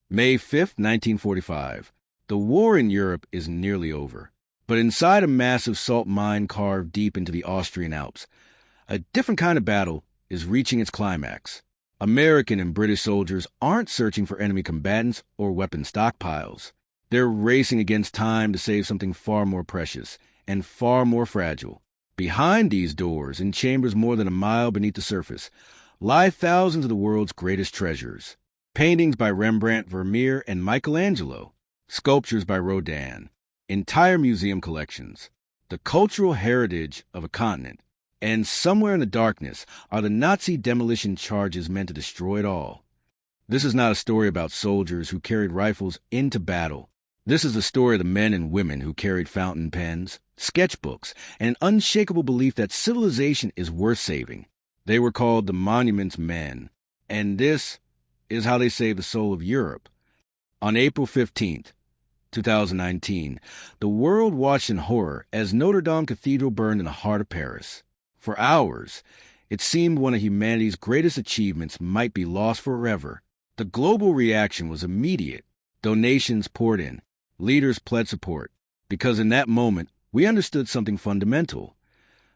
May 5th, 1945. The war in Europe is nearly over. But inside a massive salt mine carved deep into the Austrian Alps, a different kind of battle is reaching its climax. American and British soldiers aren't searching for enemy combatants or weapon stockpiles. They're racing against time to save something far more precious and far more fragile. Behind these doors, in chambers more than a mile beneath the surface, lie thousands of the world's greatest treasures. Paintings by Rembrandt, Vermeer, and Michelangelo. Sculptures by Rodin. Entire museum collections. The cultural heritage of a continent. And somewhere in the darkness are the Nazi demolition charges meant to destroy it all. This is not a story about soldiers who carried rifles into battle. This is the story of the men and women who carried fountain pens, sketchbooks, and an unshakable belief that civilization is worth saving. They were called the Monuments Men, and this is how they saved the soul of Europe. On April 15th, 2019, the world watched in horror as Notre Dame Cathedral burned in the heart of Paris. For hours, it seemed one of humanity's greatest achievements might be lost forever. The global reaction was immediate. Donations poured in. Leaders pledged support. Because in that moment, we understood something fundamental.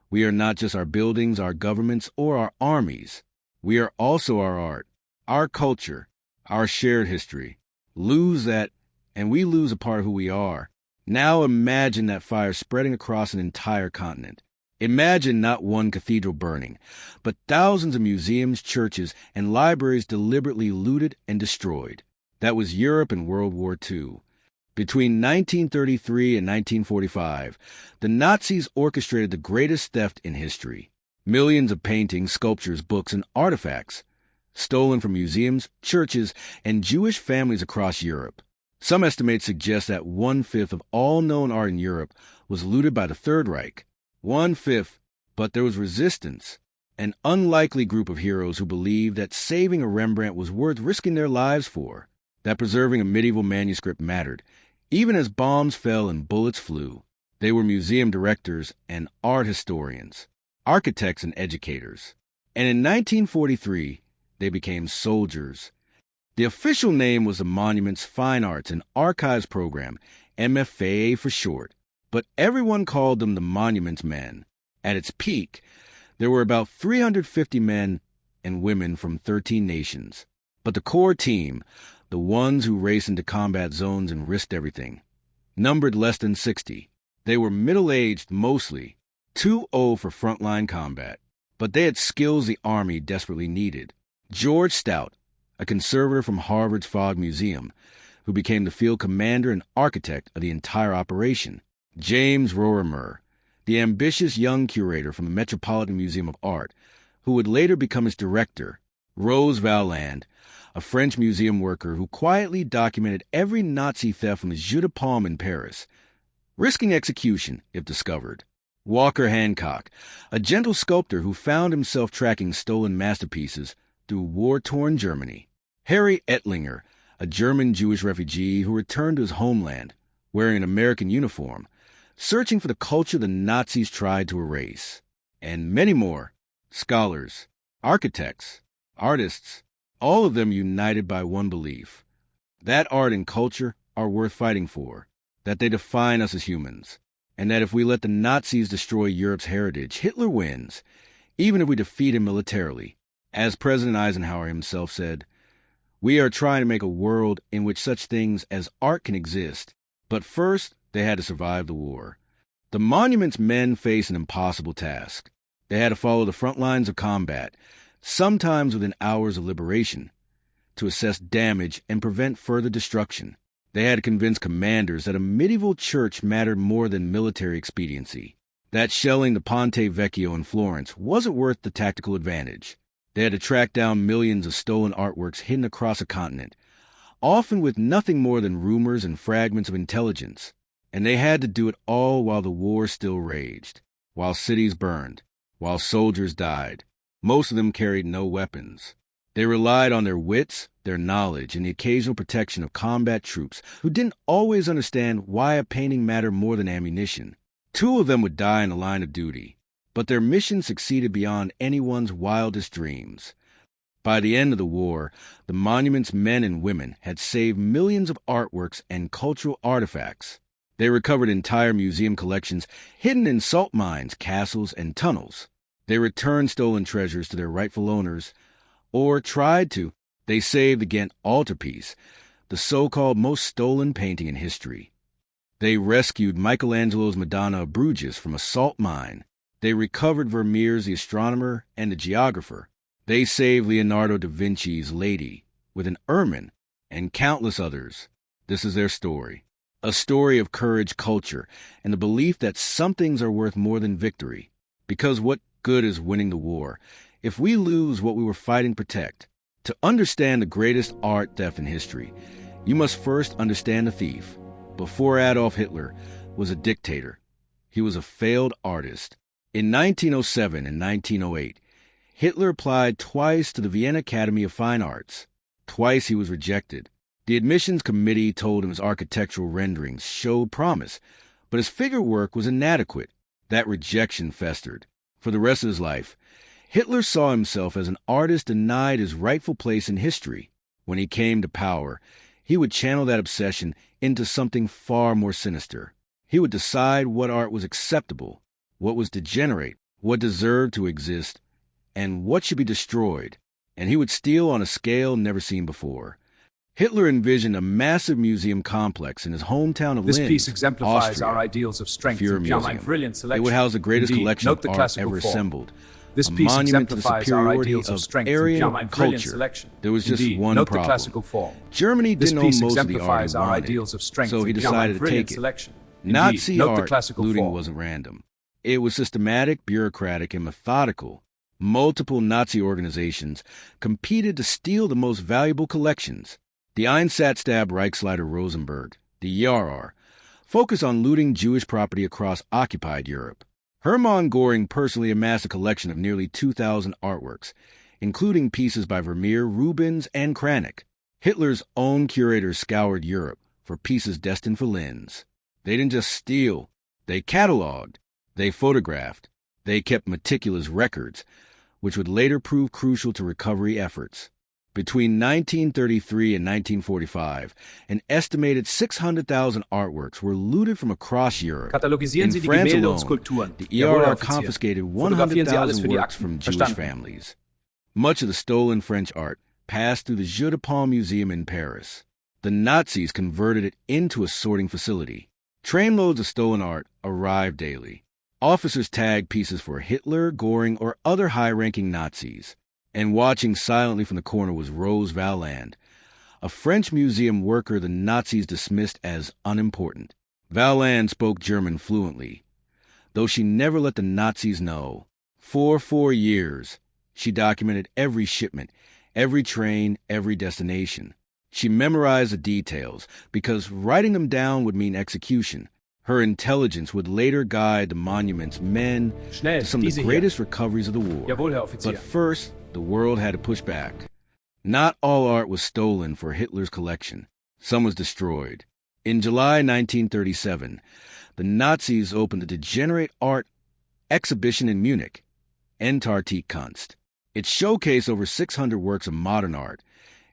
We are not just our buildings, our governments, or our armies. We are also our art, our culture, our shared history. Lose that, and we lose a part of who we are. Now imagine that fire spreading across an entire continent. Imagine not one cathedral burning, but thousands of museums, churches, and libraries deliberately looted and destroyed. That was Europe in World War II. Between 1933 and 1945, the Nazis orchestrated the greatest theft in history. Millions of paintings, sculptures, books, and artifacts stolen from museums, churches, and Jewish families across Europe. Some estimates suggest that 1/5 of all known art in Europe was looted by the Third Reich. 1/5, but there was resistance. An unlikely group of heroes who believed that saving a Rembrandt was worth risking their lives for, that preserving a medieval manuscript mattered, even as bombs fell and bullets flew. They were museum directors and art historians, architects and educators. And in 1943, they became soldiers. The official name was the Monuments, Fine Arts, and Archives Program, MFA for short. But everyone called them the Monuments Men. At its peak, there were about 350 men and women from 13 nations. But the core team, the ones who raced into combat zones and risked everything, numbered less than 60. They were middle-aged mostly, too old for frontline combat. But they had skills the Army desperately needed. George Stout, a conservator from Harvard's Fogg Museum, who became the field commander and architect of the entire operation. James Rorimer, the ambitious young curator from the Metropolitan Museum of Art, who would later become its director. Rose Valland, a French museum worker who quietly documented every Nazi theft from his Jeu de Paume in Paris, risking execution if discovered. Walker Hancock, a gentle sculptor who found himself tracking stolen masterpieces through war-torn Germany. Harry Ettlinger, a German Jewish refugee who returned to his homeland, wearing an American uniform, searching for the culture the Nazis tried to erase. And many more, scholars, architects, artists, all of them united by one belief: that art and culture are worth fighting for, that they define us as humans, and that if we let the Nazis destroy Europe's heritage, Hitler wins, even if we defeat him militarily. As President Eisenhower himself said, "We are trying to make a world in which such things as art can exist, but first they had to survive the war." The Monuments Men faced an impossible task. They had to follow the front lines of combat, sometimes within hours of liberation, to assess damage and prevent further destruction. They had to convince commanders that a medieval church mattered more than military expediency, that shelling the Ponte Vecchio in Florence wasn't worth the tactical advantage. They had to track down millions of stolen artworks hidden across a continent, often with nothing more than rumors and fragments of intelligence. And they had to do it all while the war still raged, while cities burned, while soldiers died. Most of them carried no weapons. They relied on their wits, their knowledge, and the occasional protection of combat troops who didn't always understand why a painting mattered more than ammunition. 2 of them would die in the line of duty, but their mission succeeded beyond anyone's wildest dreams. By the end of the war, the monument's men and women had saved millions of artworks and cultural artifacts. They recovered entire museum collections hidden in salt mines, castles, and tunnels. They returned stolen treasures to their rightful owners, or tried to. They saved the Ghent altarpiece, the so-called most stolen painting in history. They rescued Michelangelo's Madonna of Bruges from a salt mine. They recovered Vermeer's The Astronomer and the Geographer. They saved Leonardo da Vinci's Lady with an ermine, and countless others. This is their story. A story of courage, culture, and the belief that some things are worth more than victory. Because what good is winning the war if we lose what we were fighting to protect? To understand the greatest art theft in history, you must first understand the thief. Before Adolf Hitler was a dictator, he was a failed artist. In 1907 and 1908, Hitler applied twice to the Vienna Academy of Fine Arts. Twice he was rejected. The admissions committee told him his architectural renderings showed promise, but his figure work was inadequate. That rejection festered. For the rest of his life, Hitler saw himself as an artist denied his rightful place in history. When he came to power, he would channel that obsession into something far more sinister. He would decide what art was acceptable, what was degenerate, what deserved to exist, and what should be destroyed, and he would steal on a scale never seen before. Hitler envisioned a massive museum complex in his hometown of Linz, This piece exemplifies Austria, our ideals of strength Fuhrer and Museum. brilliant selection. It would house the greatest Indeed, collection note of the art classical ever form. assembled. This A piece monument to the exemplifies our superiority ideals of of strength Aryan and brilliant culture. selection. There was just Indeed, one note the problem. classical form. Germany This didn't own piece most of the art exemplifies he our wanted, ideals of strength so he and decided to brilliant take it. selection. Indeed, Nazi note the art classical looting form. wasn't random. It was systematic, bureaucratic, and methodical. Multiple Nazi organizations competed to steal the most valuable collections. The Einsatzstab Reichsleiter Rosenberg, the ERR, focused on looting Jewish property across occupied Europe. Hermann Göring personally amassed a collection of nearly 2,000 artworks, including pieces by Vermeer, Rubens, and Kranich. Hitler's own curators scoured Europe for pieces destined for Linz. They didn't just steal, they cataloged, they photographed, they kept meticulous records, which would later prove crucial to recovery efforts. Between 1933 and 1945, an estimated 600,000 artworks were looted from across Europe. Katalogisieren In Sie die France Gemälde und alone, Skulpturen. the Jawohl, ERR Herr Offizier. confiscated Fotografieren Sie alles 100,000 für die works Akten. from Jewish Verstanden. families. Much of the stolen French art passed through the Jeu de Paume Museum in Paris. The Nazis converted it into a sorting facility. Trainloads of stolen art arrived daily. Officers tagged pieces for Hitler, Göring, or other high-ranking Nazis. And watching silently from the corner was Rose Valland, a French museum worker the Nazis dismissed as unimportant. Valland spoke German fluently, though she never let the Nazis know. For 4 years, she documented every shipment, every train, every destination. She memorized the details, because writing them down would mean execution. Her intelligence would later guide the monument's men Schnell, to some of diese the hier. greatest recoveries of the war. Jawohl, Herr Offizier. But first, the world had to push back. Not all art was stolen for Hitler's collection. Some was destroyed. In July 1937, the Nazis opened a degenerate art exhibition in Munich, Entartik Kunst. It showcased over 600 works of modern art,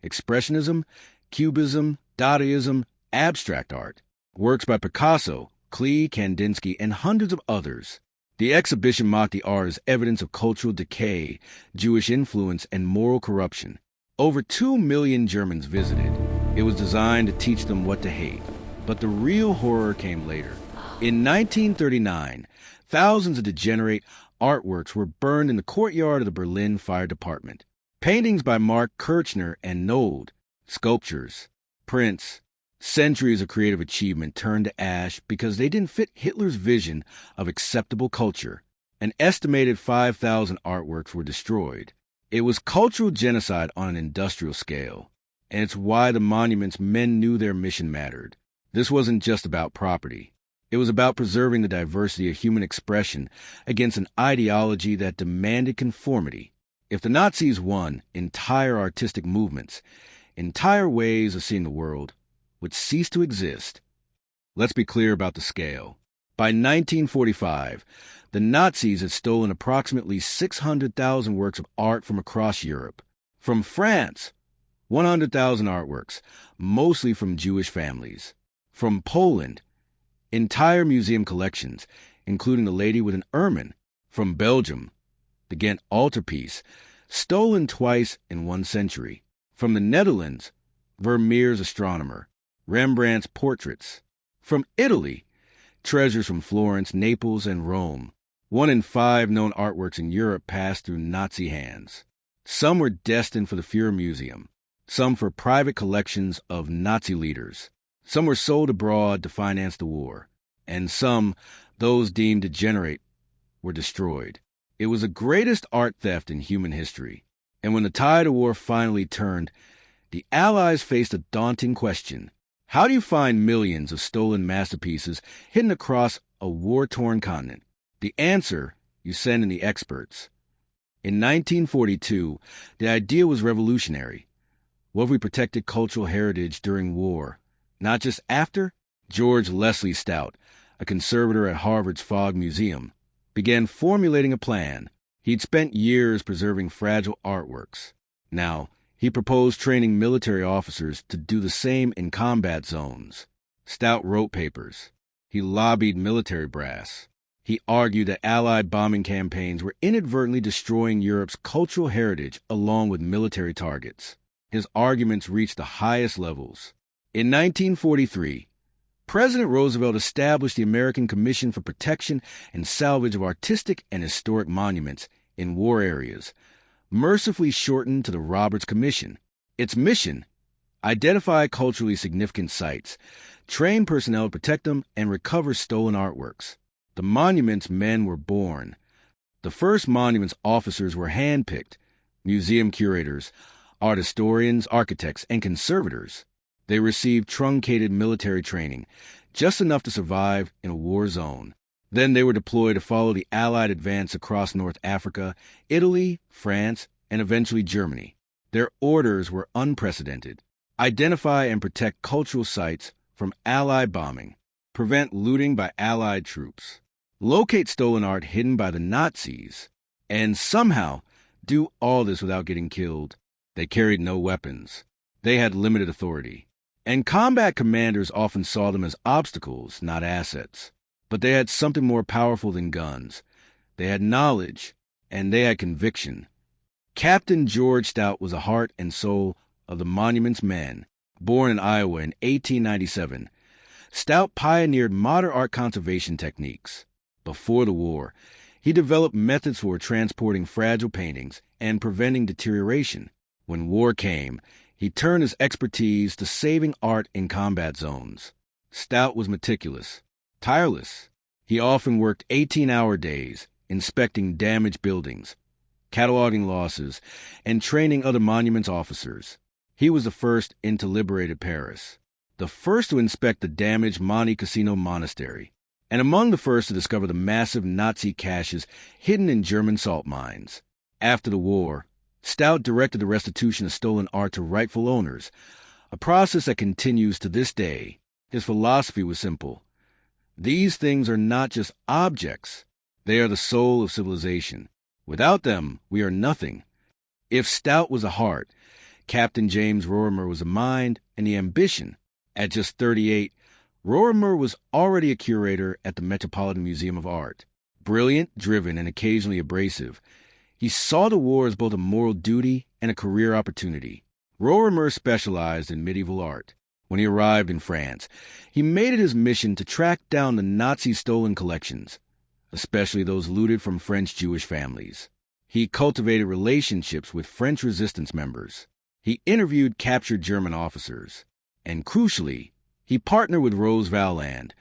expressionism, cubism, Dadaism, abstract art, works by Picasso, Klee, Kandinsky, and hundreds of others. The exhibition mocked the art as evidence of cultural decay, Jewish influence, and moral corruption. Over 2 million Germans visited. It was designed to teach them what to hate. But the real horror came later. In 1939, thousands of degenerate artworks were burned in the courtyard of the Berlin Fire Department. Paintings by Mark Kirchner and Nold, sculptures, prints, centuries of creative achievement turned to ash because they didn't fit Hitler's vision of acceptable culture. An estimated 5,000 artworks were destroyed. It was cultural genocide on an industrial scale, and it's why the monument's men knew their mission mattered. This wasn't just about property. It was about preserving the diversity of human expression against an ideology that demanded conformity. If the Nazis won, entire artistic movements, entire ways of seeing the world, would cease to exist. Let's be clear about the scale. By 1945, the Nazis had stolen approximately 600,000 works of art from across Europe. From France, 100,000 artworks, mostly from Jewish families. From Poland, entire museum collections, including the lady with an ermine. From Belgium, the Ghent altarpiece, stolen twice in 1 century. From the Netherlands, Vermeer's astronomer, Rembrandt's portraits. From Italy, treasures from Florence, Naples, and Rome. 1 in 5 known artworks in Europe passed through Nazi hands. Some were destined for the Fuhrer Museum, some for private collections of Nazi leaders. Some were sold abroad to finance the war, and some, those deemed degenerate, were destroyed. It was the greatest art theft in human history, and when the tide of war finally turned, the Allies faced a daunting question. How do you find millions of stolen masterpieces hidden across a war-torn continent? The answer, you send in the experts. In 1942, the idea was revolutionary. What if we protected cultural heritage during war, not just after? George Leslie Stout, a conservator at Harvard's Fogg Museum, began formulating a plan. He'd spent years preserving fragile artworks. Now, he proposed training military officers to do the same in combat zones. Stout wrote papers. He lobbied military brass. He argued that Allied bombing campaigns were inadvertently destroying Europe's cultural heritage along with military targets. His arguments reached the highest levels. In 1943, President Roosevelt established the American Commission for Protection and Salvage of Artistic and Historic Monuments in War Areas, mercifully shortened to the Roberts Commission. Its mission: identify culturally significant sites, train personnel to protect them, and recover stolen artworks. The monuments men were born. The first monuments officers were handpicked: museum curators, art historians, architects, and conservators. They received truncated military training, just enough to survive in a war zone. Then they were deployed to follow the Allied advance across North Africa, Italy, France, and eventually Germany. Their orders were unprecedented: identify and protect cultural sites from Allied bombing, prevent looting by Allied troops, locate stolen art hidden by the Nazis, and somehow do all this without getting killed. They carried no weapons. They had limited authority. And combat commanders often saw them as obstacles, not assets. But they had something more powerful than guns. They had knowledge, and they had conviction. Captain George Stout was the heart and soul of the Monuments Men. Born in Iowa in 1897, Stout pioneered modern art conservation techniques. Before the war, he developed methods for transporting fragile paintings and preventing deterioration. When war came, he turned his expertise to saving art in combat zones. Stout was meticulous, tireless. He often worked 18-hour days, inspecting damaged buildings, cataloging losses, and training other monuments officers. He was the first into liberated Paris, the first to inspect the damaged Monte Cassino monastery, and among the first to discover the massive Nazi caches hidden in German salt mines. After the war, Stout directed the restitution of stolen art to rightful owners, a process that continues to this day. His philosophy was simple: these things are not just objects, they are the soul of civilization. Without them, we are nothing. If Stout was a heart, Captain James Rorimer was a mind and the ambition. At just 38, Rorimer was already a curator at the Metropolitan Museum of Art. Brilliant, driven, and occasionally abrasive, he saw the war as both a moral duty and a career opportunity. Rorimer specialized in medieval art. When he arrived in France, he made it his mission to track down the Nazi stolen collections, especially those looted from French Jewish families. He cultivated relationships with French resistance members. He interviewed captured German officers. And crucially, he partnered with Rose Valland,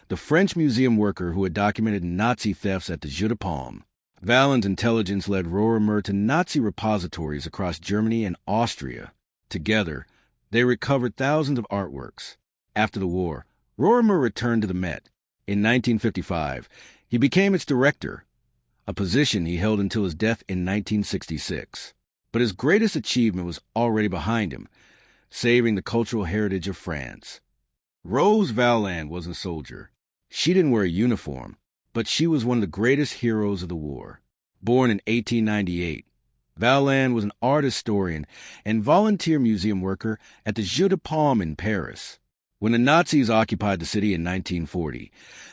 the French museum worker who had documented Nazi thefts at the Jeu de Paume. Valland's intelligence led Rorimer to Nazi repositories across Germany and Austria. Together, they recovered thousands of artworks. After the war, Rorimer returned to the Met. In 1955, he became its director, a position he held until his death in 1966. But his greatest achievement was already behind him: saving the cultural heritage of France. Rose Valland wasn't a soldier. She didn't wear a uniform, but she was one of the greatest heroes of the war. Born in 1898, Valland was an art historian and volunteer museum worker at the Jeu de Paume in Paris. When the Nazis occupied the city in 1940,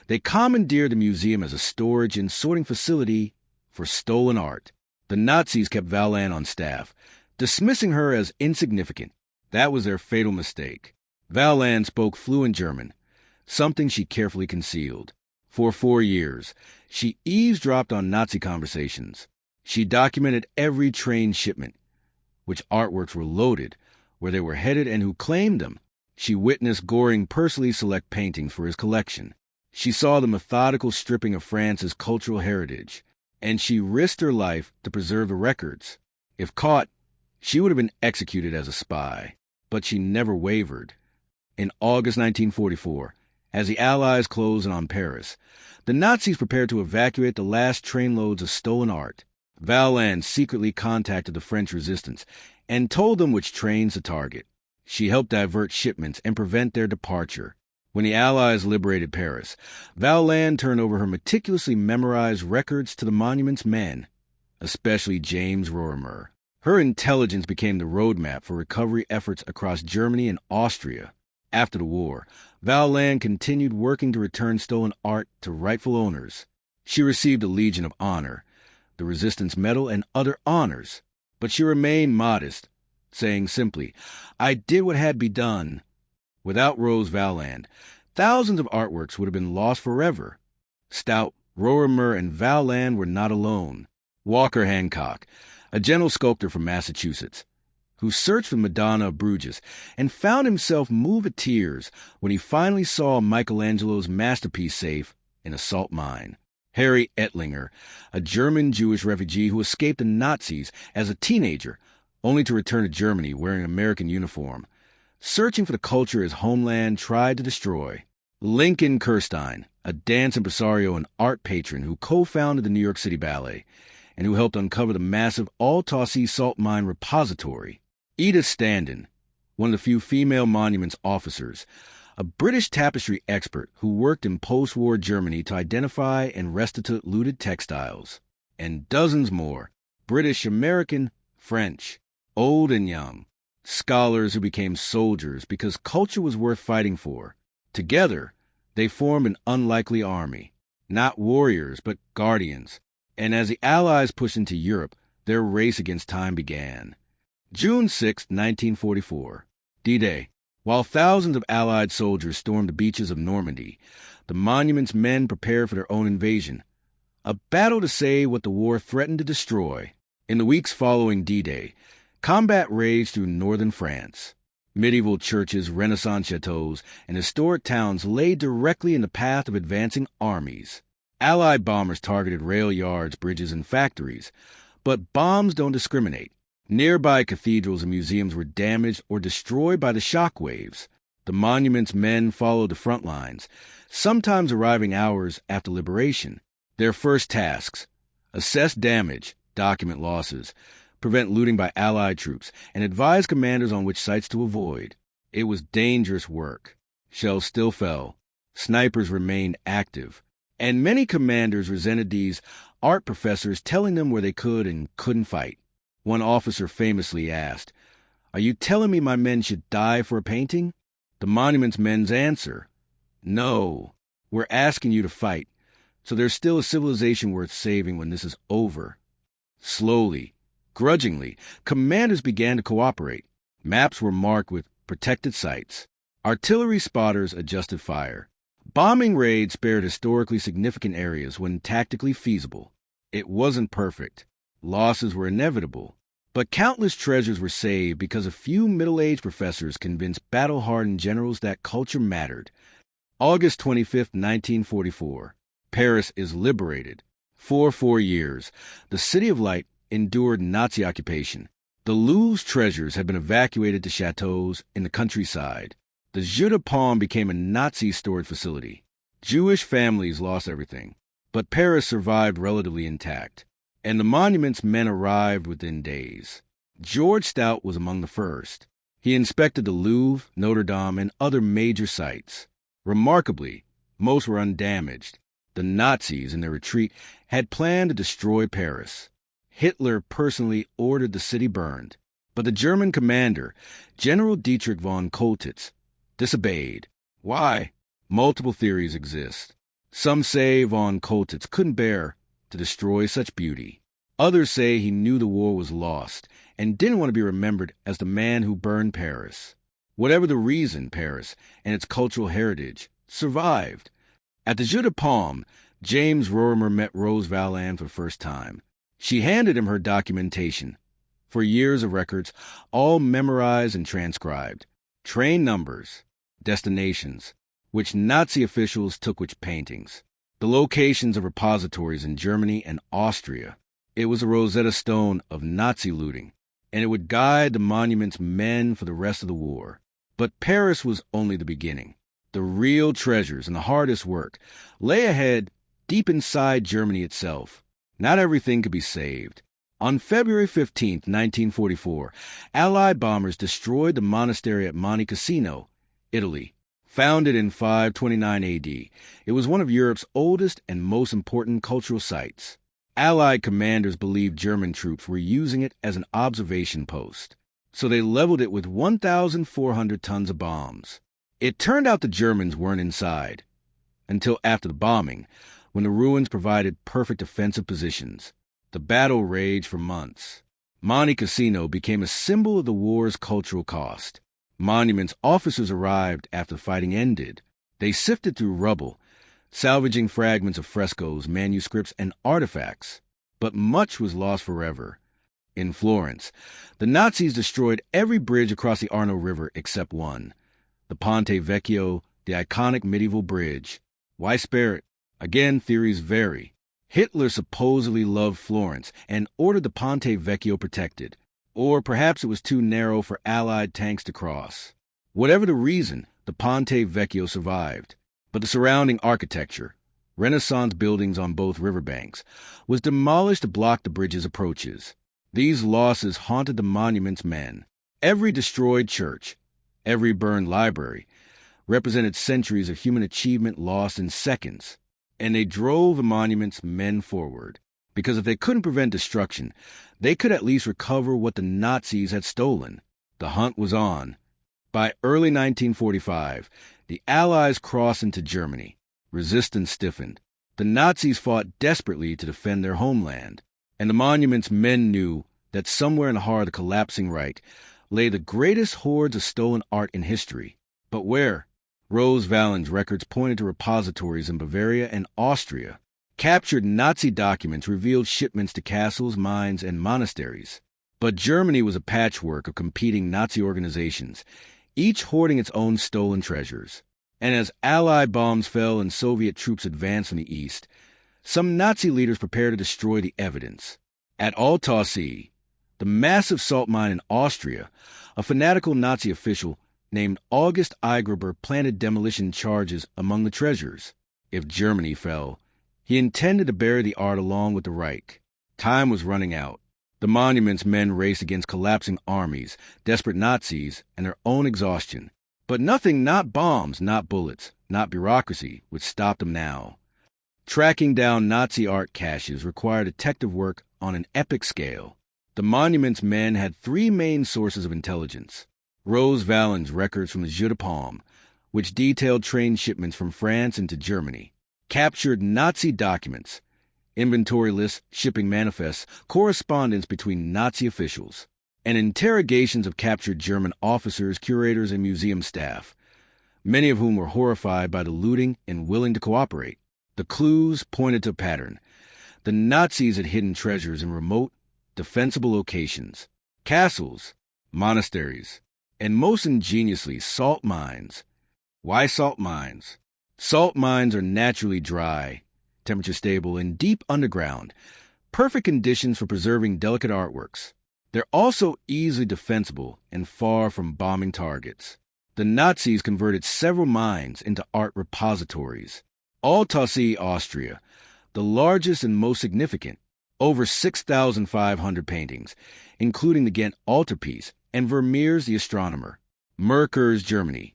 they commandeered the museum as a storage and sorting facility for stolen art. The Nazis kept Valland on staff, dismissing her as insignificant. That was their fatal mistake. Valland spoke fluent German, something she carefully concealed. For 4 years, she eavesdropped on Nazi conversations. She documented every train shipment, which artworks were loaded, where they were headed and who claimed them. She witnessed Goring personally select paintings for his collection. She saw the methodical stripping of France's cultural heritage, and she risked her life to preserve the records. If caught, she would have been executed as a spy. But she never wavered. In August 1944, as the Allies closed in on Paris, the Nazis prepared to evacuate the last trainloads of stolen art. Valland secretly contacted the French resistance and told them which trains to target. She helped divert shipments and prevent their departure. When the Allies liberated Paris, Valland turned over her meticulously memorized records to the monument's men, especially James Rorimer. Her intelligence became the roadmap for recovery efforts across Germany and Austria. After the war, Valland continued working to return stolen art to rightful owners. She received the Legion of Honor, the Resistance Medal, and other honors, but she remained modest, saying simply, "I did what had to be done." Without Rose Valland, thousands of artworks would have been lost forever. Stout, Rorimer, and Valland were not alone. Walker Hancock, a gentle sculptor from Massachusetts, who searched for the Madonna of Bruges and found himself moved to tears when he finally saw Michelangelo's masterpiece safe in a salt mine. Harry Ettlinger, a German Jewish refugee who escaped the Nazis as a teenager, only to return to Germany wearing an American uniform, searching for the culture his homeland tried to destroy. Lincoln Kirstein, a dance impresario and art patron who co-founded the New York City Ballet, and who helped uncover the massive Altaussee salt mine repository. Edith Standen, one of the few female monuments officers, a British tapestry expert who worked in post-war Germany to identify and restitute looted textiles. And dozens more, British, American, French, old and young, scholars who became soldiers because culture was worth fighting for. Together, they formed an unlikely army, not warriors but guardians. And as the Allies pushed into Europe, their race against time began. June 6, 1944, D-Day. While thousands of Allied soldiers stormed the beaches of Normandy, the monument's men prepared for their own invasion, a battle to save what the war threatened to destroy. In the weeks following D-Day, combat raged through northern France. Medieval churches, Renaissance chateaus, and historic towns lay directly in the path of advancing armies. Allied bombers targeted rail yards, bridges, and factories, but bombs don't discriminate. Nearby cathedrals and museums were damaged or destroyed by the shock waves. The monument's men followed the front lines, sometimes arriving hours after liberation. Their first tasks: assess damage, document losses, prevent looting by Allied troops, and advise commanders on which sites to avoid. It was dangerous work. Shells still fell. Snipers remained active. And many commanders resented these art professors telling them where they could and couldn't fight. One officer famously asked, "Are you telling me my men should die for a painting?" The monument's men's answer, "No, we're asking you to fight, so there's still a civilization worth saving when this is over." Slowly, grudgingly, commanders began to cooperate. Maps were marked with protected sites. Artillery spotters adjusted fire. Bombing raids spared historically significant areas when tactically feasible. It wasn't perfect. Losses were inevitable. But countless treasures were saved because a few middle-aged professors convinced battle-hardened generals that culture mattered. August 25, 1944. Paris is liberated. For 4 years, the City of Light endured Nazi occupation. The Louvre's treasures had been evacuated to chateaus in the countryside. The Jeu de Paume became a Nazi storage facility. Jewish families lost everything, but Paris survived relatively intact, and the monument's men arrived within days. George Stout was among the first. He inspected the Louvre, Notre Dame, and other major sites. Remarkably, most were undamaged. The Nazis, in their retreat, had planned to destroy Paris. Hitler personally ordered the city burned. But the German commander, General Dietrich von Choltitz, disobeyed. Why? Multiple theories exist. Some say von Choltitz couldn't bear to destroy such beauty. Others say he knew the war was lost and didn't want to be remembered as the man who burned Paris. Whatever the reason, Paris and its cultural heritage survived. At the Jeu de Paume, James Rorimer met Rose Valland for the first time. She handed him her documentation. For years of records, all memorized and transcribed. Train numbers, destinations, which Nazi officials took which paintings, the locations of repositories in Germany and Austria. It was a Rosetta Stone of Nazi looting, and it would guide the monument's men for the rest of the war. But Paris was only the beginning. The real treasures and the hardest work lay ahead deep inside Germany itself. Not everything could be saved. On February 15, 1944, Allied bombers destroyed the monastery at Monte Cassino, Italy. Founded in 529 AD, it was one of Europe's oldest and most important cultural sites. Allied commanders believed German troops were using it as an observation post, so they leveled it with 1,400 tons of bombs. It turned out the Germans weren't inside, until after the bombing, when the ruins provided perfect defensive positions. The battle raged for months. Monte Cassino became a symbol of the war's cultural cost. Monument's officers arrived after the fighting ended. They sifted through rubble, salvaging fragments of frescoes, manuscripts, and artifacts. But much was lost forever. In Florence, the Nazis destroyed every bridge across the Arno River except one, the Ponte Vecchio, the iconic medieval bridge. Why spare it? Again, theories vary. Hitler supposedly loved Florence and ordered the Ponte Vecchio protected. Or perhaps it was too narrow for Allied tanks to cross. Whatever the reason, the Ponte Vecchio survived. But the surrounding architecture, Renaissance buildings on both riverbanks, was demolished to block the bridge's approaches. These losses haunted the monument's men. Every destroyed church, every burned library, represented centuries of human achievement lost in seconds. And they drove the monument's men forward, because if they couldn't prevent destruction, they could at least recover what the Nazis had stolen. The hunt was on. By early 1945, the Allies crossed into Germany. Resistance stiffened. The Nazis fought desperately to defend their homeland, and the monument's men knew that somewhere in the heart of the collapsing Reich lay the greatest hordes of stolen art in history. But where? Rose Valland's records pointed to repositories in Bavaria and Austria. Captured Nazi documents revealed shipments to castles, mines, and monasteries. But Germany was a patchwork of competing Nazi organizations, each hoarding its own stolen treasures. And as Allied bombs fell and Soviet troops advanced from the east, some Nazi leaders prepared to destroy the evidence. At Altaussee, the massive salt mine in Austria, a fanatical Nazi official named August Eigruber planted demolition charges among the treasures. If Germany fell, he intended to bury the art along with the Reich. Time was running out. The monument's men raced against collapsing armies, desperate Nazis, and their own exhaustion. But nothing, not bombs, not bullets, not bureaucracy, would stop them now. Tracking down Nazi art caches required detective work on an epic scale. The monument's men had three main sources of intelligence. Rose Valland's records from the Jeu de Paume, which detailed train shipments from France into Germany. Captured Nazi documents, inventory lists, shipping manifests, correspondence between Nazi officials, and interrogations of captured German officers, curators, and museum staff, many of whom were horrified by the looting and willing to cooperate. The clues pointed to a pattern. The Nazis had hidden treasures in remote, defensible locations, castles, monasteries, and most ingeniously, salt mines. Why salt mines? Salt mines are naturally dry, temperature stable, and deep underground, perfect conditions for preserving delicate artworks. They're also easily defensible and far from bombing targets. The Nazis converted several mines into art repositories. Altaussee, Austria, the largest and most significant, over 6,500 paintings, including the Ghent altarpiece and Vermeer's The Astronomer. Merkers, Germany,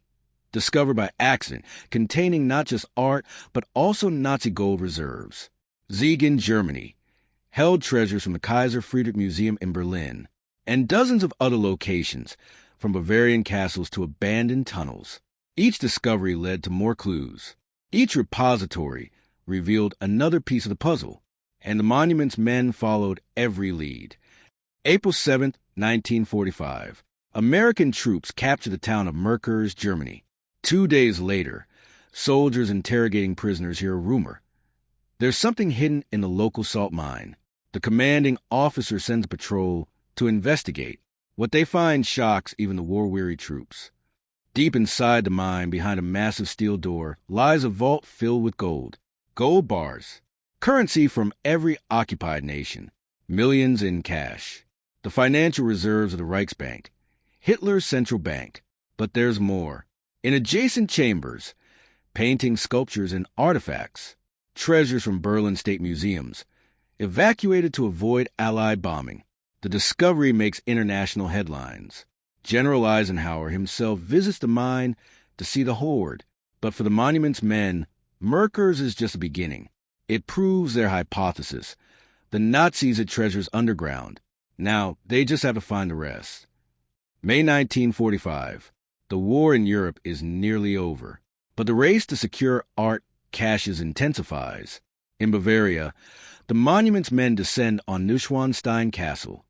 discovered by accident, containing not just art, but also Nazi gold reserves. Siegen, Germany, held treasures from the Kaiser Friedrich Museum in Berlin, and dozens of other locations, from Bavarian castles to abandoned tunnels. Each discovery led to more clues. Each repository revealed another piece of the puzzle, and the monument's men followed every lead. April 7, 1945. American troops captured the town of Merkers, Germany. 2 days later, soldiers interrogating prisoners hear a rumor. There's something hidden in the local salt mine. The commanding officer sends a patrol to investigate. What they find shocks even the war-weary troops. Deep inside the mine, behind a massive steel door, lies a vault filled with gold. Gold bars. Currency from every occupied nation. Millions in cash. The financial reserves of the Reichsbank. Hitler's central bank. But there's more. In adjacent chambers, paintings, sculptures, and artifacts. Treasures from Berlin state museums. Evacuated to avoid Allied bombing. The discovery makes international headlines. General Eisenhower himself visits the mine to see the hoard. But for the monument's men, Merkers is just a beginning. It proves their hypothesis. The Nazis had treasures underground. Now, they just have to find the rest. May 1945. The war in Europe is nearly over. But the race to secure art caches intensifies. In Bavaria, the monument's men descend on Neuschwanstein Castle,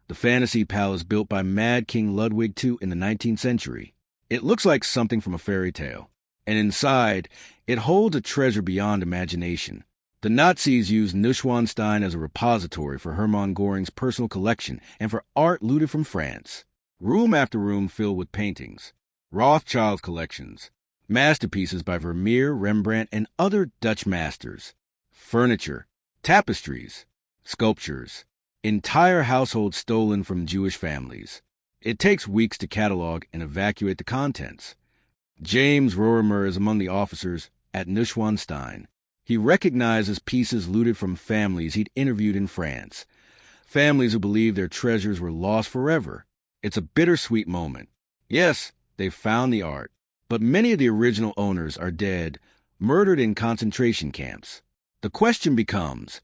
the fantasy palace built by Mad King Ludwig II in the 19th century. It looks like something from a fairy tale, and inside, it holds a treasure beyond imagination. The Nazis used Neuschwanstein as a repository for Hermann Göring's personal collection and for art looted from France. Room after room filled with paintings, Rothschild's collections, masterpieces by Vermeer, Rembrandt, and other Dutch masters, furniture, tapestries, sculptures, entire households stolen from Jewish families. It takes weeks to catalog and evacuate the contents. James Rorimer is among the officers at Neuschwanstein. He recognizes pieces looted from families he'd interviewed in France, families who believed their treasures were lost forever. It's a bittersweet moment. Yes, they've found the art, but many of the original owners are dead, murdered in concentration camps. The question becomes,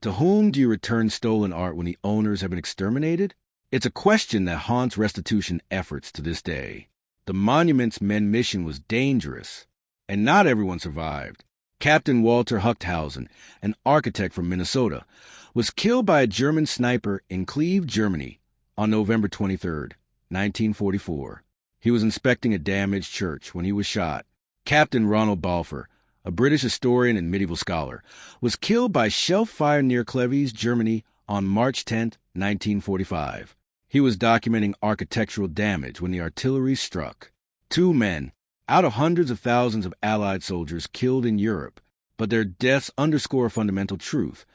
to whom do you return stolen art when the owners have been exterminated? It's a question that haunts restitution efforts to this day. The monument's men mission was dangerous, and not everyone survived. Captain Walter Huchthausen, an architect from Minnesota, was killed by a German sniper in Cleve, Germany, on November 23, 1944. He was inspecting a damaged church when he was shot. Captain Ronald Balfour, a British historian and medieval scholar, was killed by shell fire near Cleves, Germany, on March 10, 1945. He was documenting architectural damage when the artillery struck. 2 men, out of hundreds of thousands of Allied soldiers killed in Europe, but their deaths underscore a fundamental truth.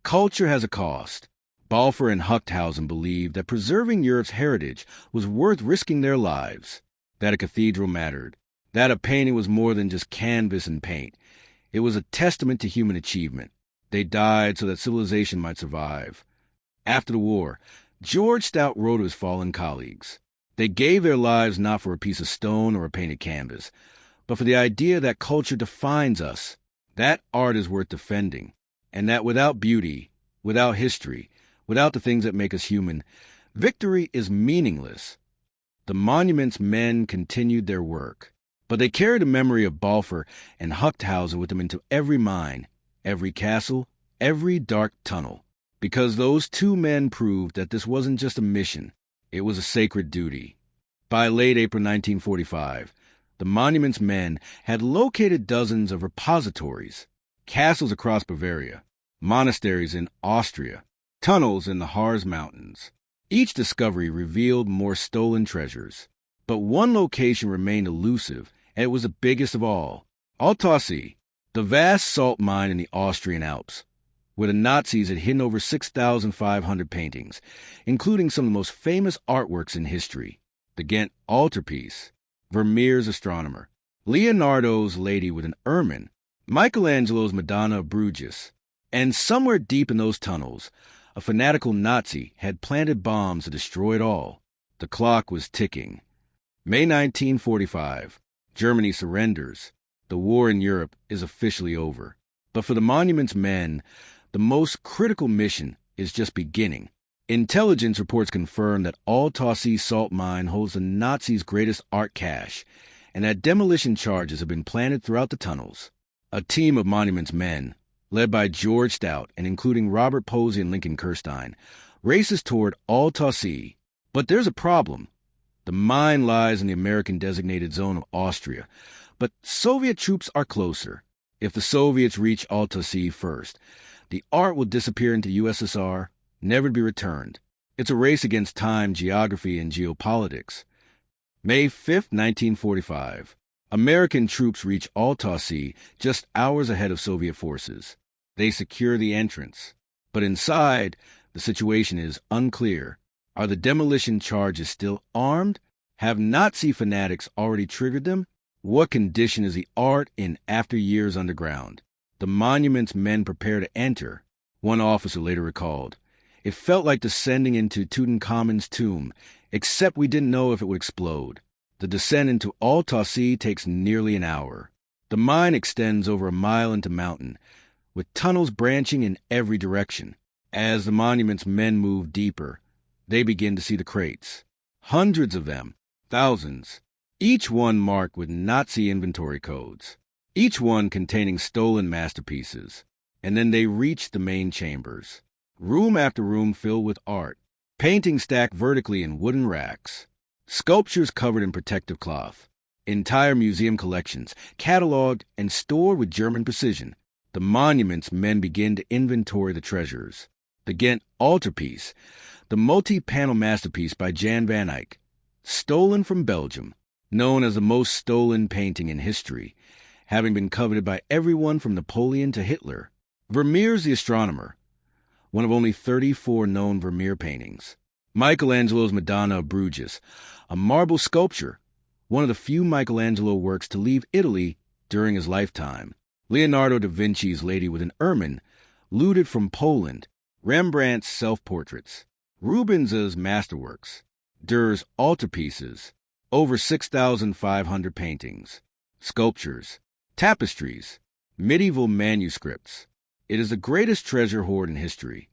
Culture has a cost. Balfour and Huchthausen believed that preserving Europe's heritage was worth risking their lives, that a cathedral mattered, that a painting was more than just canvas and paint. It was a testament to human achievement. They died so that civilization might survive. After the war, George Stout wrote to his fallen colleagues. They gave their lives not for a piece of stone or a painted canvas, but for the idea that culture defines us, that art is worth defending, and that without beauty, without history, without the things that make us human, victory is meaningless. The monument's men continued their work, but they carried the memory of Balfour and Huchthausen with them into every mine, every castle, every dark tunnel, because those 2 men proved that this wasn't just a mission, it was a sacred duty. By late April 1945, the monument's men had located dozens of repositories, castles across Bavaria, monasteries in Austria, tunnels in the Harz Mountains. Each discovery revealed more stolen treasures. But one location remained elusive, and it was the biggest of all. Altötting, the vast salt mine in the Austrian Alps, where the Nazis had hidden over 6,500 paintings, including some of the most famous artworks in history. The Ghent altarpiece, Vermeer's Astronomer, Leonardo's Lady with an Ermine, Michelangelo's Madonna of Bruges, and somewhere deep in those tunnels, a fanatical Nazi had planted bombs to destroy it all. The clock was ticking. May 1945. Germany surrenders. The war in Europe is officially over. But for the monument's men, the most critical mission is just beginning. Intelligence reports confirm that Al-Tawsi salt mine holds the Nazis' greatest art cache, and that demolition charges have been planted throughout the tunnels. A team of Monuments men, led by George Stout and including Robert Posey and Lincoln Kirstein, races toward Al-Tawsi. But there's a problem. The mine lies in the American-designated zone of Austria, but Soviet troops are closer. If the Soviets reach Al-Tawsi first, the art will disappear into USSR, never to be returned. It's a race against time, geography, and geopolitics. May 5, 1945. American troops reach Al-Tawsi just hours ahead of Soviet forces. They secure the entrance. But inside, the situation is unclear. Are the demolition charges still armed? Have Nazi fanatics already triggered them? What condition is the art in after years underground? The Monuments men prepare to enter. One officer later recalled, "It felt like descending into Tutankhamun's tomb, except we didn't know if it would explode." The descent into Al-Tawsi takes nearly an hour. The mine extends over a mile into mountain, with tunnels branching in every direction. As the Monuments men move deeper, they begin to see the crates. Hundreds of them, thousands, each one marked with Nazi inventory codes, each one containing stolen masterpieces. And then they reach the main chambers. Room after room filled with art, paintings stacked vertically in wooden racks, sculptures covered in protective cloth, entire museum collections, cataloged and stored with German precision. The Monuments men begin to inventory the treasures. The Ghent altarpiece, the multi-panel masterpiece by Jan van Eyck, stolen from Belgium, known as the most stolen painting in history, having been coveted by everyone from Napoleon to Hitler. Vermeer's The Astronomer, one of only 34 known Vermeer paintings. Michelangelo's Madonna of Bruges, a marble sculpture, one of the few Michelangelo works to leave Italy during his lifetime. Leonardo da Vinci's Lady with an Ermine, looted from Poland. Rembrandt's self-portraits. Rubens's masterworks. Durer's altarpieces. Over 6,500 paintings. Sculptures. Tapestries. Medieval manuscripts. It is the greatest treasure hoard in history.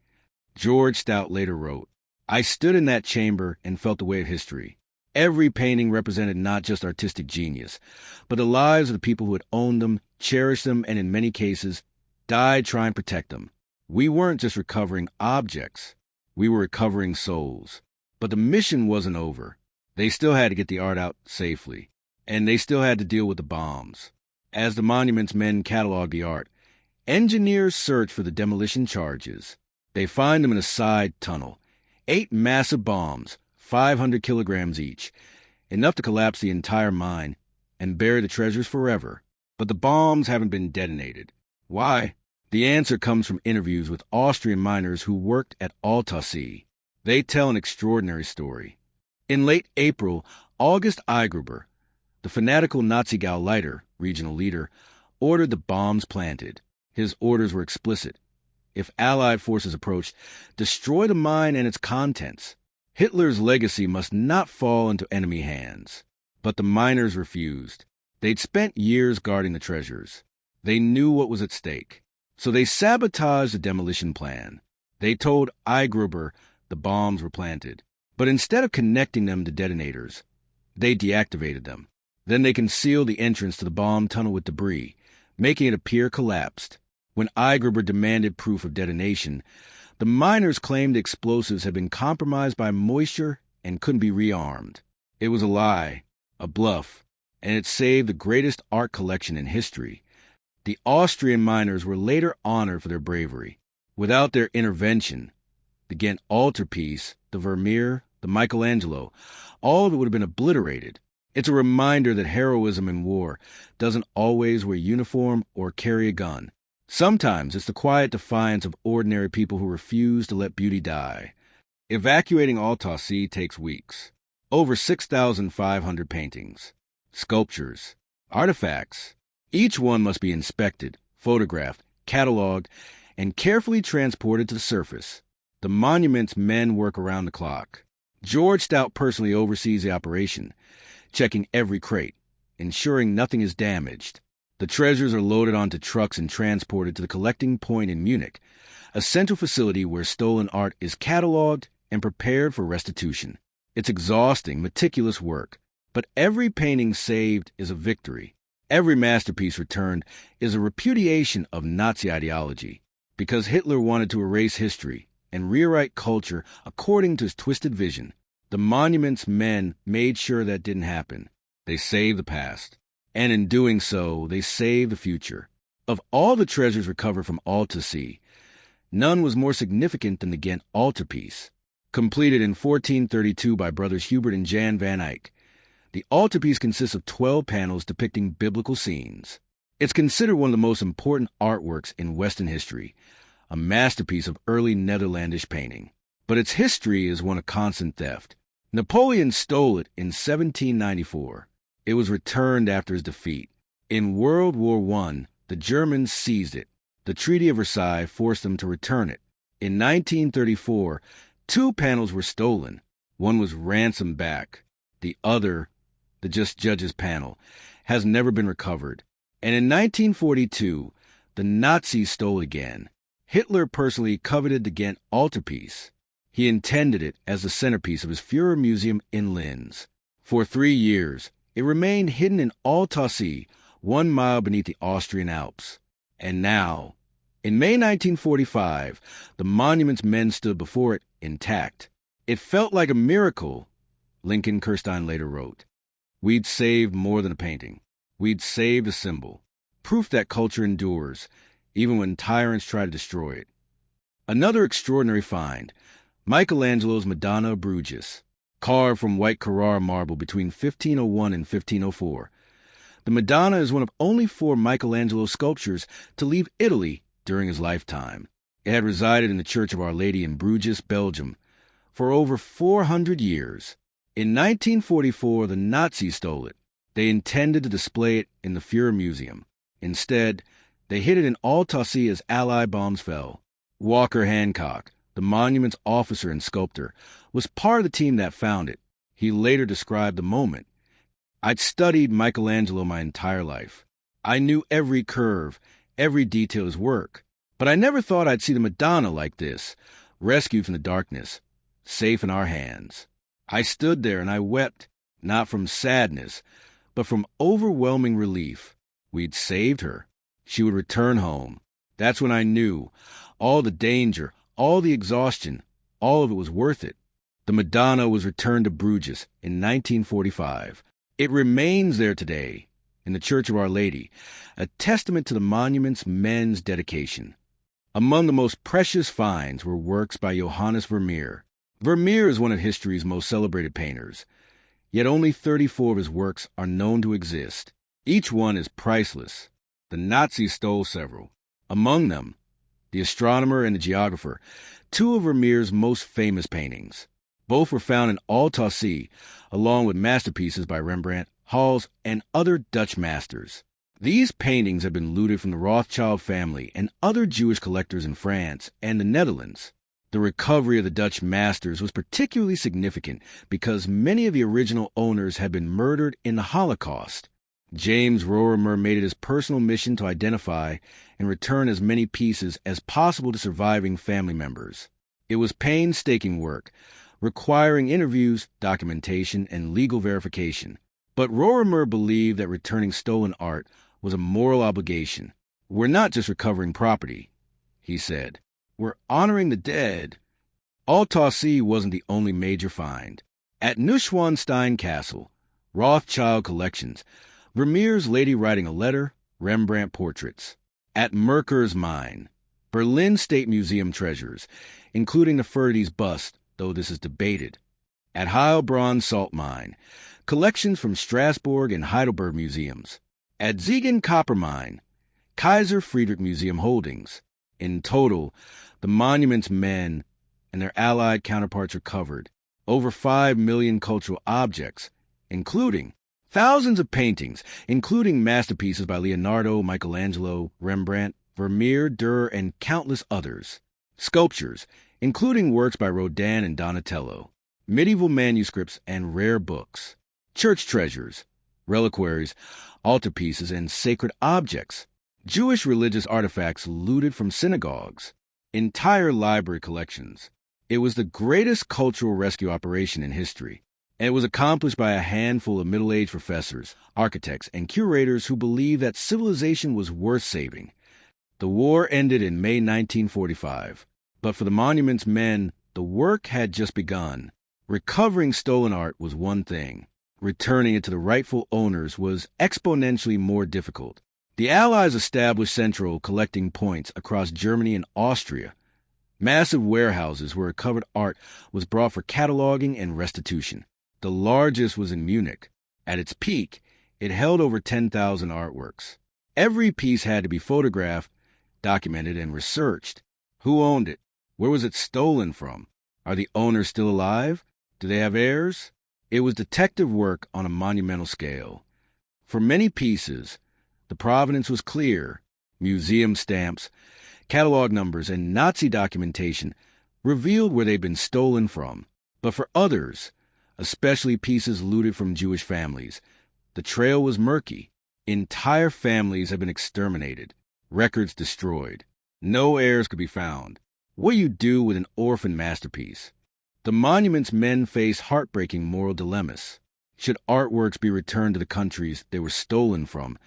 George Stout later wrote, "I stood in that chamber and felt the weight of history. Every painting represented not just artistic genius, but the lives of the people who had owned them, cherished them, and in many cases, died trying to protect them. We weren't just recovering objects. We were recovering souls." But the mission wasn't over. They still had to get the art out safely. And they still had to deal with the bombs. As the Monuments men catalog the art, engineers search for the demolition charges. They find them in a side tunnel. 8 massive bombs, 500 kilograms each, enough to collapse the entire mine and bury the treasures forever. But the bombs haven't been detonated. Why? The answer comes from interviews with Austrian miners who worked at Al-Tawsi. They tell an extraordinary story. In late April, August Eigruber, the fanatical Nazi Gauleiter, regional leader, ordered the bombs planted. His orders were explicit. If Allied forces approached, destroy the mine and its contents. Hitler's legacy must not fall into enemy hands. But the miners refused. They'd spent years guarding the treasures. They knew what was at stake. So they sabotaged the demolition plan. They told Eigruber the bombs were planted. But instead of connecting them to detonators, they deactivated them. Then they concealed the entrance to the bomb tunnel with debris, making it appear collapsed. When Eigruber demanded proof of detonation, the miners claimed explosives had been compromised by moisture and couldn't be rearmed. It was a lie, a bluff, and it saved the greatest art collection in history. The Austrian miners were later honored for their bravery. Without their intervention, the Ghent altarpiece, the Vermeer, the Michelangelo, all of it would have been obliterated. It's a reminder that heroism in war doesn't always wear a uniform or carry a gun. Sometimes it's the quiet defiance of ordinary people who refuse to let beauty die. Evacuating Al-Tawsi takes weeks. Over 6,500 paintings, sculptures, artifacts. Each one must be inspected, photographed, cataloged, and carefully transported to the surface. The Monuments men work around the clock. George Stout personally oversees the operation, checking every crate, ensuring nothing is damaged. The treasures are loaded onto trucks and transported to the collecting point in Munich, a central facility where stolen art is cataloged and prepared for restitution. It's exhausting, meticulous work, but every painting saved is a victory. Every masterpiece returned is a repudiation of Nazi ideology, because Hitler wanted to erase history and rewrite culture according to his twisted vision. The monument's men made sure that didn't happen. They saved the past, and in doing so, they saved the future. Of all the treasures recovered from Alta Sea, none was more significant than the Ghent altarpiece. Completed in 1432 by brothers Hubert and Jan van Eyck, the altarpiece consists of 12 panels depicting biblical scenes. It's considered one of the most important artworks in Western history, a masterpiece of early Netherlandish painting. But its history is one of constant theft. Napoleon stole it in 1794. It was returned after his defeat. In World War I, the Germans seized it. The Treaty of Versailles forced them to return it. In 1934, 2 panels were stolen. One was ransomed back. The other, the Just Judges panel, has never been recovered. And in 1942, the Nazis stole again. Hitler personally coveted the Ghent altarpiece. He intended it as the centerpiece of his Führer Museum in Linz. For 3 years, it remained hidden in Alta Sea, 1 mile beneath the Austrian Alps. And now, in May 1945, the monument's men stood before it intact. It felt like a miracle, Lincoln Kirstein later wrote. We'd saved more than a painting. We'd saved a symbol, proof that culture endures, even when tyrants try to destroy it. Another extraordinary find, Michelangelo's Madonna of Bruges, carved from white Carrara marble between 1501 and 1504. The Madonna is one of only 4 Michelangelo sculptures to leave Italy during his lifetime. It had resided in the Church of Our Lady in Bruges, Belgium, for over 400 years. In 1944, the Nazis stole it. They intended to display it in the Führer Museum. Instead, they hid it in Alta Sea as Allied bombs fell. Walker Hancock, the monument's officer and sculptor, was part of the team that found it. He later described the moment. I'd studied Michelangelo my entire life. I knew every curve, every detail of his work. But I never thought I'd see the Madonna like this, rescued from the darkness, safe in our hands. I stood there and I wept, not from sadness, but from overwhelming relief. We'd saved her. She would return home. That's when I knew all the danger, all the exhaustion, all of it was worth it. The Madonna was returned to Bruges in 1945. It remains there today, in the Church of Our Lady, a testament to the monument's men's dedication. Among the most precious finds were works by Johannes Vermeer. Vermeer is one of history's most celebrated painters, yet only 34 of his works are known to exist. Each one is priceless. The Nazis stole several. Among them, The Astronomer and the Geographer, 2 of Vermeer's most famous paintings. Both were found in Alta Sea, along with masterpieces by Rembrandt, Hals, and other Dutch masters. These paintings have been looted from the Rothschild family and other Jewish collectors in France and the Netherlands. The recovery of the Dutch masters was particularly significant because many of the original owners had been murdered in the Holocaust. James Rorimer made it his personal mission to identify and return as many pieces as possible to surviving family members. It was painstaking work, requiring interviews, documentation, and legal verification. But Rorimer believed that returning stolen art was a moral obligation. We're not just recovering property, he said. We're honoring the dead. Alta Sea wasn't the only major find. At Neuschwanstein Castle, Rothschild Collections, Vermeer's Lady Writing a Letter, Rembrandt portraits. At Merker's Mine, Berlin State Museum treasures, including Nefertiti's bust, though this is debated. At Heilbronn Salt Mine, collections from Strasbourg and Heidelberg museums. At Siegen Copper Mine, Kaiser Friedrich Museum holdings. In total, the monument's men and their Allied counterparts recovered over 5 million cultural objects, including thousands of paintings, including masterpieces by Leonardo, Michelangelo, Rembrandt, Vermeer, Dürer, and countless others. Sculptures, including works by Rodin and Donatello. Medieval manuscripts and rare books. Church treasures, reliquaries, altarpieces, and sacred objects. Jewish religious artifacts looted from synagogues, entire library collections. It was the greatest cultural rescue operation in history, and it was accomplished by a handful of middle-aged professors, architects, and curators who believed that civilization was worth saving. The war ended in May 1945, but for the monument's men, the work had just begun. Recovering stolen art was one thing. Returning it to the rightful owners was exponentially more difficult. The Allies established central collecting points across Germany and Austria. Massive warehouses where recovered art was brought for cataloging and restitution. The largest was in Munich. At its peak, it held over 10,000 artworks. Every piece had to be photographed, documented, and researched. Who owned it? Where was it stolen from? Are the owners still alive? Do they have heirs? It was detective work on a monumental scale. For many pieces, the provenance was clear. Museum stamps, catalog numbers, and Nazi documentation revealed where they'd been stolen from. But for others, especially pieces looted from Jewish families, the trail was murky. Entire families had been exterminated, records destroyed. No heirs could be found. What do you do with an orphan masterpiece? The monument's men faced heartbreaking moral dilemmas. Should artworks be returned to the countries they were stolen from,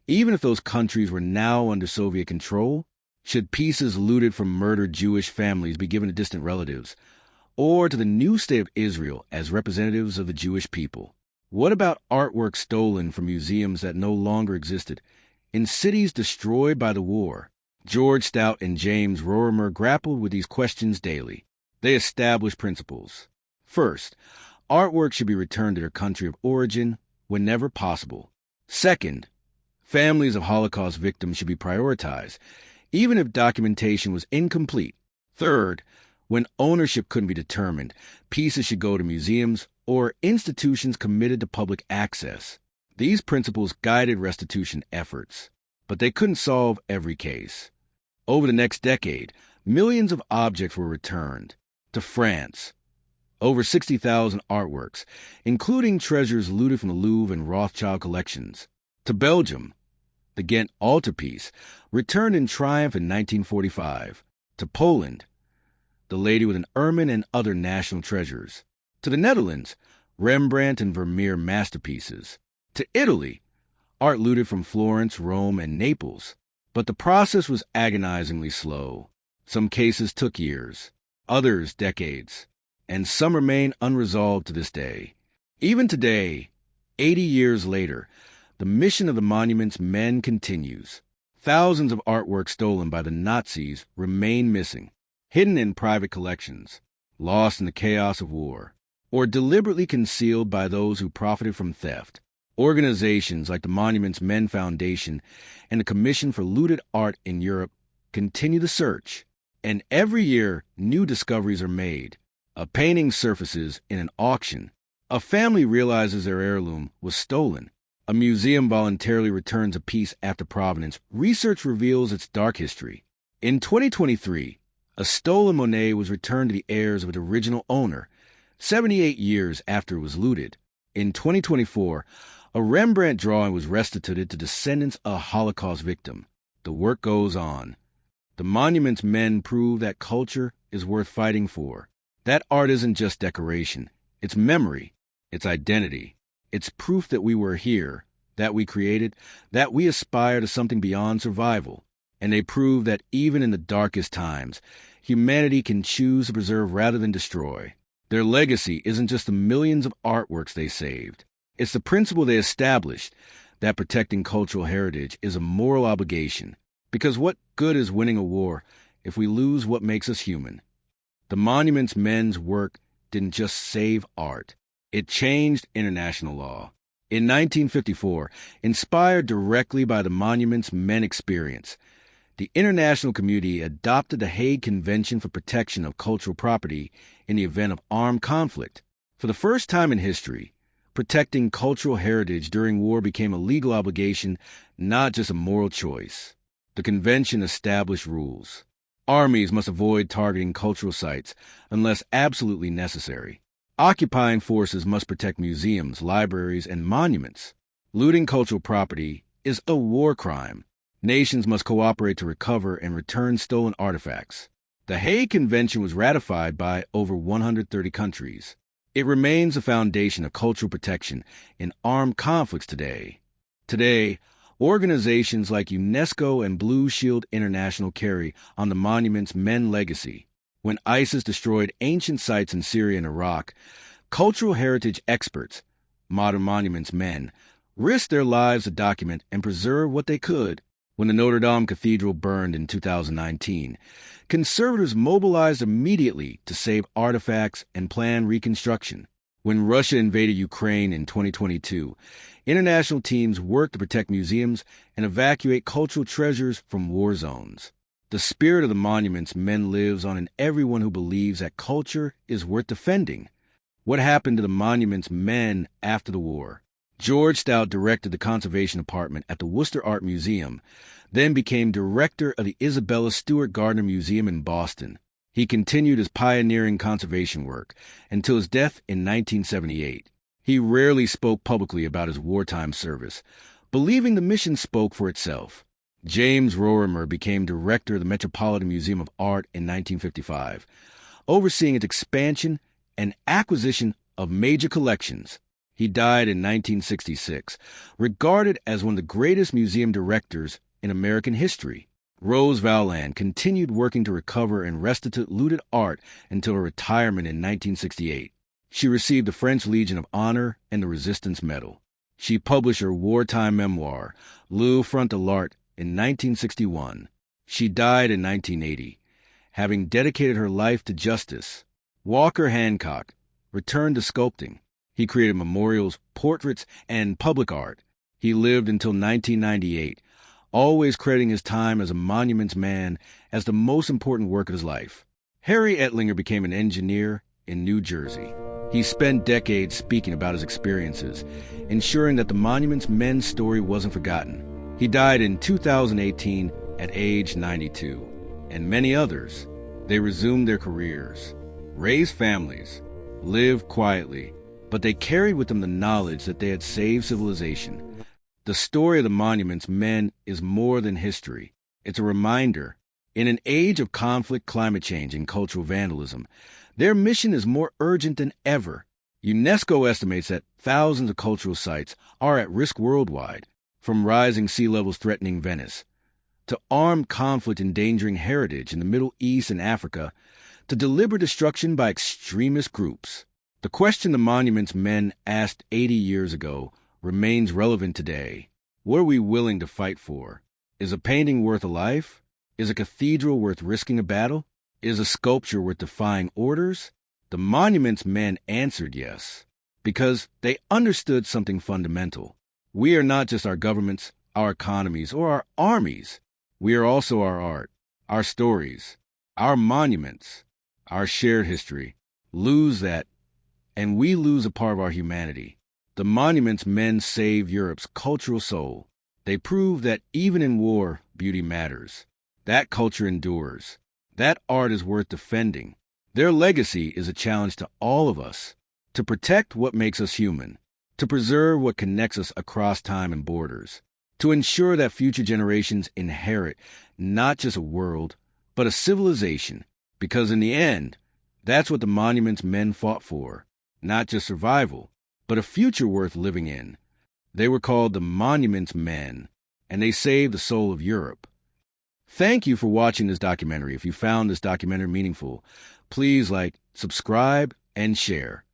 even if those countries were now under Soviet control? Should pieces looted from murdered Jewish families be given to distant relatives, or to the new state of Israel as representatives of the Jewish people? What about artwork stolen from museums that no longer existed, in cities destroyed by the war? George Stout and James Rorimer grappled with these questions daily. They established principles. First, artwork should be returned to their country of origin whenever possible. Second, families of Holocaust victims should be prioritized, even if documentation was incomplete. Third, when ownership couldn't be determined, pieces should go to museums or institutions committed to public access. These principles guided restitution efforts, but they couldn't solve every case. Over the next decade, millions of objects were returned. To France, over 60,000 artworks, including treasures looted from the Louvre and Rothschild collections. To Belgium, the Ghent altarpiece, returned in triumph in 1945. To Poland, the Lady with an Ermine and other national treasures. To the Netherlands, Rembrandt and Vermeer masterpieces. To Italy, art looted from Florence, Rome, and Naples. But the process was agonizingly slow. Some cases took years, others decades, and some remain unresolved to this day. Even today, 80 years later, the mission of the monument's men continues. Thousands of artworks stolen by the Nazis remain missing, hidden in private collections, lost in the chaos of war, or deliberately concealed by those who profited from theft. Organizations like the Monument's Men Foundation and the Commission for Looted Art in Europe continue the search, and every year new discoveries are made. A painting surfaces in an auction. A family realizes their heirloom was stolen. A museum voluntarily returns a piece after provenance. Research reveals its dark history. In 2023, a stolen Monet was returned to the heirs of its original owner, 78 years after it was looted. In 2024, a Rembrandt drawing was restituted to descendants of a Holocaust victim. The work goes on. The monument's men prove that culture is worth fighting for. That art isn't just decoration. It's memory. It's identity. It's proof that we were here, that we created, that we aspire to something beyond survival. And they prove that even in the darkest times, humanity can choose to preserve rather than destroy. Their legacy isn't just the millions of artworks they saved. It's the principle they established that protecting cultural heritage is a moral obligation. Because what good is winning a war if we lose what makes us human? The monument's men's work didn't just save art. It changed international law. In 1954, inspired directly by the monument's men experience, the international community adopted the Hague Convention for Protection of Cultural Property in the event of armed conflict. For the first time in history, protecting cultural heritage during war became a legal obligation, not just a moral choice. The convention established rules. Armies must avoid targeting cultural sites unless absolutely necessary. Occupying forces must protect museums, libraries, and monuments. Looting cultural property is a war crime. Nations must cooperate to recover and return stolen artifacts. The Hague Convention was ratified by over 130 countries. It remains a foundation of cultural protection in armed conflicts today. Today, organizations like UNESCO and Blue Shield International carry on the monument's men legacy. When ISIS destroyed ancient sites in Syria and Iraq, cultural heritage experts, modern monuments men, risked their lives to document and preserve what they could. When the Notre Dame Cathedral burned in 2019, conservators mobilized immediately to save artifacts and plan reconstruction. When Russia invaded Ukraine in 2022, international teams worked to protect museums and evacuate cultural treasures from war zones. The spirit of the monuments men lives on in everyone who believes that culture is worth defending. What happened to the monuments men after the war? George Stout directed the conservation department at the Worcester Art Museum, then became director of the Isabella Stewart Gardner Museum in Boston. He continued his pioneering conservation work until his death in 1978. He rarely spoke publicly about his wartime service, believing the mission spoke for itself. James Rorimer became director of the Metropolitan Museum of Art in 1955, overseeing its expansion and acquisition of major collections. He died in 1966, regarded as one of the greatest museum directors in American history. Rose Valland continued working to recover and restitute looted art until her retirement in 1968. She received the French Legion of Honor and the Resistance Medal. She published her wartime memoir, Le Front de l'Art, in 1961. She died in 1980, having dedicated her life to justice. Walker Hancock returned to sculpting. He created memorials, portraits, and public art. He lived until 1998, always crediting his time as a monuments man as the most important work of his life. Harry Ettlinger became an engineer in New Jersey. He spent decades speaking about his experiences, ensuring that the monuments men's story wasn't forgotten. He died in 2018 at age 92, and many others. They resumed their careers, raised families, lived quietly, but they carried with them the knowledge that they had saved civilization. The story of the monuments men is more than history. It's a reminder. In an age of conflict, climate change, and cultural vandalism, their mission is more urgent than ever. UNESCO estimates that thousands of cultural sites are at risk worldwide, from rising sea levels threatening Venice, to armed conflict endangering heritage in the Middle East and Africa, to deliberate destruction by extremist groups. The question the monuments men asked 80 years ago remains relevant today. What are we willing to fight for? Is a painting worth a life? Is a cathedral worth risking a battle? Is a sculpture worth defying orders? The monuments men answered yes, because they understood something fundamental. We are not just our governments, our economies, or our armies. We are also our art, our stories, our monuments, our shared history. Lose that, and we lose a part of our humanity. The monuments men saved Europe's cultural soul. They prove that even in war, beauty matters. That culture endures. That art is worth defending. Their legacy is a challenge to all of us, to protect what makes us human, to preserve what connects us across time and borders, to ensure that future generations inherit not just a world, but a civilization, because in the end, that's what the monuments men fought for, not just survival, but a future worth living in. They were called the monuments men, and they saved the soul of Europe. Thank you for watching this documentary. If you found this documentary meaningful, please like, subscribe, and share.